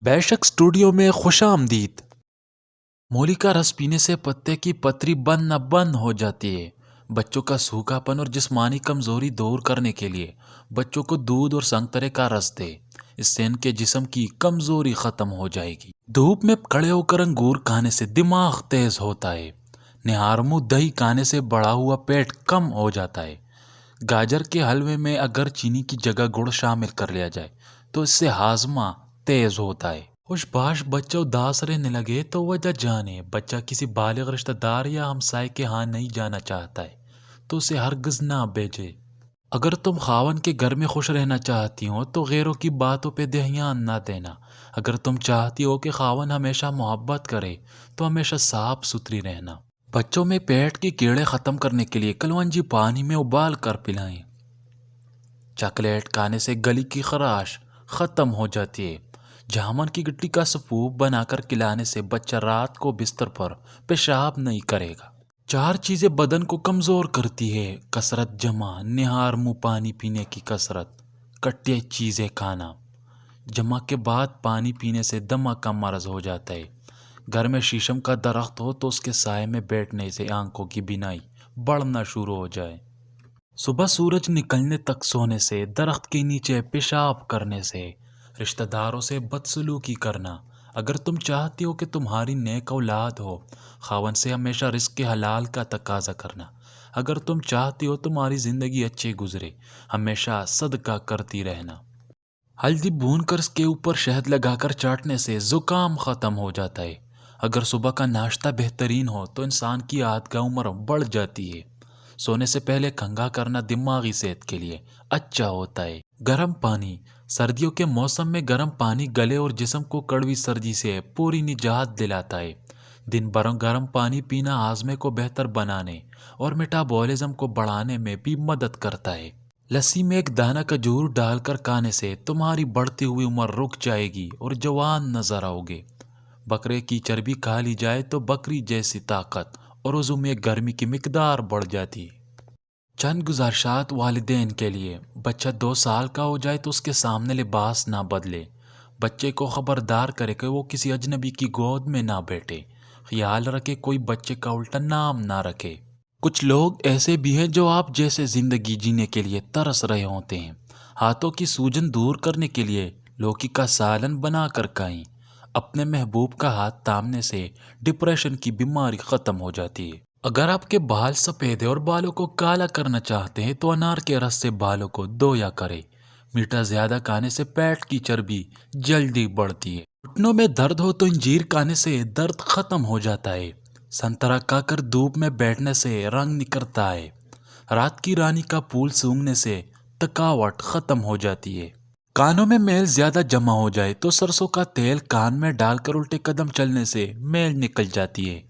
بیشک اسٹوڈیو میں خوش آمدید۔ مولی کا رس پینے سے پتے کی پتری بند ہو جاتی ہے۔ بچوں کا سوکھا پن اور جسمانی کمزوری دور کرنے کے لیے بچوں کو دودھ اور سنگترے کا رس دے، اس سے ان کے جسم کی کمزوری ختم ہو جائے گی۔ دھوپ میں کھڑے ہو کر انگور کھانے سے دماغ تیز ہوتا ہے۔ نہارمو دہی کھانے سے بڑھا ہوا پیٹ کم ہو جاتا ہے۔ گاجر کے حلوے میں اگر چینی کی جگہ گڑ شامل کر لیا جائے تو اس سے ہاضمہ تیز ہوتا ہے۔ خوش باش بچہ اداس رہنے لگے تو وجہ جانے۔ بچہ کسی بالغ رشتہ دار یا ہمسائے کے ہاں نہیں جانا چاہتا ہے تو اسے ہرگز نہ بھیجے۔ اگر تم خاوند کے گھر میں خوش رہنا چاہتی ہو تو غیروں کی باتوں پہ دھیان نہ دینا۔ اگر تم چاہتی ہو کہ خاوند ہمیشہ محبت کرے تو ہمیشہ صاف ستھری رہنا۔ بچوں میں پیٹ کی کیڑے ختم کرنے کے لیے کلونجی پانی میں ابال کر پلائیں۔ چاکلیٹ کھانے سے گلی کی خراش ختم ہو جاتی ہے۔ جامن کی گٹی کا سوپ بنا کر کھلانے سے بچہ رات کو بستر پر پیشاب نہیں کرے گا۔ 4 چیزیں بدن کو کمزور کرتی ہے: کثرت جمع، نہار منہ پانی پینے کی کثرت، کٹے چیزیں کھانا۔ جمع کے بعد پانی پینے سے دمہ کا مرض ہو جاتا ہے۔ گھر میں شیشم کا درخت ہو تو اس کے سائے میں بیٹھنے سے آنکھوں کی بینائی بڑھنا شروع ہو جائے۔ صبح سورج نکلنے تک سونے سے، درخت کے نیچے پیشاب کرنے سے، رشتہ داروں سے بدسلوکی کرنا۔ اگر تم چاہتی ہو کہ تمہاری نیک اولاد ہو، خاوند سے ہمیشہ رزق حلال کا تقاضا کرنا۔ اگر تم چاہتی ہو تمہاری زندگی اچھی گزرے، ہمیشہ صدقہ کرتی رہنا۔ ہلدی بھون کر اس کے اوپر شہد لگا کر چاٹنے سے زکام ختم ہو جاتا ہے۔ اگر صبح کا ناشتہ بہترین ہو تو انسان کی یادگار عمر بڑھ جاتی ہے۔ سونے سے پہلے کھنگا کرنا دماغی صحت کے لیے اچھا ہوتا ہے۔ گرم پانی، سردیوں کے موسم میں گرم پانی گلے اور جسم کو کڑوی سردی سے پوری نجات دلاتا ہے۔ دن بھر گرم پانی پینا ہاضمے کو بہتر بنانے اور میٹابولزم کو بڑھانے میں بھی مدد کرتا ہے۔ لسی میں ایک دانہ کھجور ڈال کر کھانے سے تمہاری بڑھتی ہوئی عمر رک جائے گی اور جوان نظر آؤ گے۔ بکرے کی چربی کھا لی جائے تو بکری جیسی طاقت اور عضو میں گرمی کی مقدار بڑھ جاتی ہے۔ چند گزارشات والدین کے لیے: بچہ 2 سال کا ہو جائے تو اس کے سامنے لباس نہ بدلے۔ بچے کو خبردار کرے کہ وہ کسی اجنبی کی گود میں نہ بیٹھے۔ خیال رکھے کوئی بچے کا الٹا نام نہ رکھے۔ کچھ لوگ ایسے بھی ہیں جو آپ جیسے زندگی جینے کے لیے ترس رہے ہوتے ہیں۔ ہاتھوں کی سوجن دور کرنے کے لیے لوکی کا سالن بنا کر کھائیں۔ اپنے محبوب کا ہاتھ تھامنے سے ڈپریشن کی بیماری ختم ہو جاتی ہے۔ اگر آپ کے بال سفید ہیں اور بالوں کو کالا کرنا چاہتے ہیں تو انار کے رس سے بالوں کو دھویا کریں۔ میٹھا زیادہ کھانے سے پیٹ کی چربی جلدی بڑھتی ہے۔ گھٹنوں میں درد ہو تو انجیر کھانے سے درد ختم ہو جاتا ہے۔ سنترا کھا کر دھوپ میں بیٹھنے سے رنگ نکھرتا ہے۔ رات کی رانی کا پھول سونگھنے سے تھکاوٹ ختم ہو جاتی ہے۔ کانوں میں میل زیادہ جمع ہو جائے تو سرسوں کا تیل کان میں ڈال کر الٹے قدم چلنے سے میل نکل جاتی ہے۔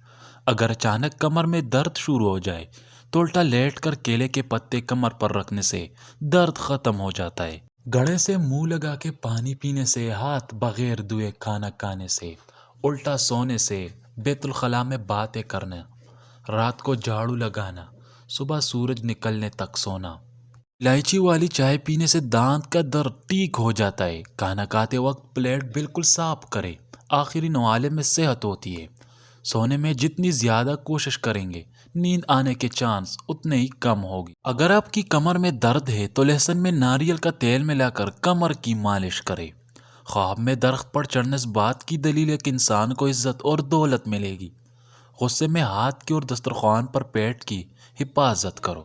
اگر اچانک کمر میں درد شروع ہو جائے تو الٹا لیٹ کر کیلے کے پتے کمر پر رکھنے سے درد ختم ہو جاتا ہے۔ گڑے سے منہ لگا کے پانی پینے سے، ہاتھ بغیر دھوئے کھانا کھانے سے، الٹا سونے سے، بیت الخلاء میں باتیں کرنا، رات کو جھاڑو لگانا، صبح سورج نکلنے تک سونا۔ الائچی والی چائے پینے سے دانت کا درد ٹھیک ہو جاتا ہے۔ کھانا کھاتے وقت پلیٹ بالکل صاف کرے، آخری نوالے میں صحت ہوتی ہے۔ سونے میں جتنی زیادہ کوشش کریں گے نیند آنے کے چانس اتنے ہی کم ہوگی۔ اگر آپ کی کمر میں درد ہے تو لہسن میں ناریل کا تیل ملا کر کمر کی مالش کرے۔ خواب میں درخت پر چڑھنے اس بات کی دلیل ہے کہ انسان کو عزت اور دولت ملے گی۔ غصے میں ہاتھ کی اور دسترخوان پر پیٹ کی حفاظت کرو۔